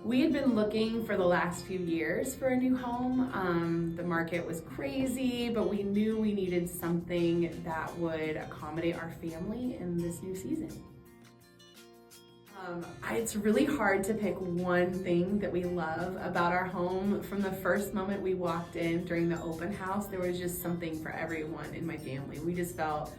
We had been looking for the last few years for a new home. The market was crazy, but we knew we needed something that would accommodate our family in this new season. It's really hard to pick one thing that we love about our home. From the first moment we walked in during the open house, there was just something for everyone in my family. We just felt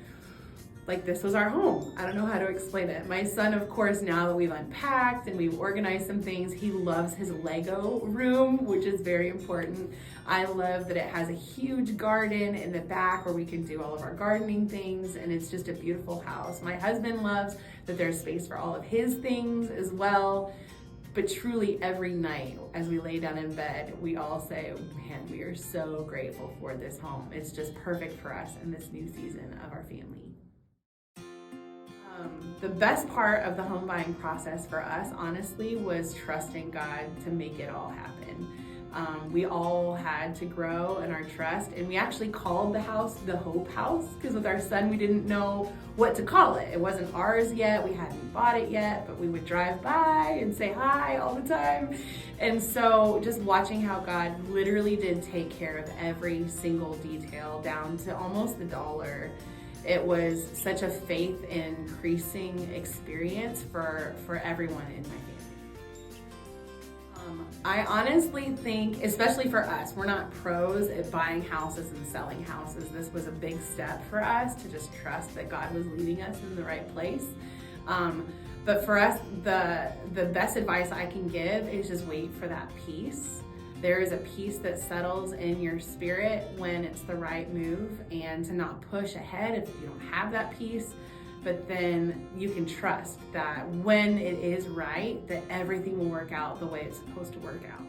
like this was our home. I don't know how to explain it. My son, of course, now that we've unpacked and we've organized some things, he loves his Lego room, which is very important. I love that it has a huge garden in the back where we can do all of our gardening things, and it's just a beautiful house. My husband loves that there's space for all of his things as well. But truly every night as we lay down in bed, we all say, man, we are so grateful for this home. It's just perfect for us in this new season of our family. The best part of the home buying process for us, honestly, was trusting God to make it all happen. We all had to grow in our trust, and we actually called the house the Hope House because with our son, we didn't know what to call it. It wasn't ours yet, we hadn't bought it yet, but we would drive by and say hi all the time. And so just watching how God literally did take care of every single detail down to almost the dollar. It was such a faith increasing experience for everyone in my family. I honestly think, especially for us, we're not pros at buying houses and selling houses. This was a big step for us to just trust that God was leading us in the right place. But for us, the best advice I can give is just wait for that peace. There is a peace that settles in your spirit when it's the right move, and to not push ahead if you don't have that peace, but then you can trust that when it is right, that everything will work out the way it's supposed to work out.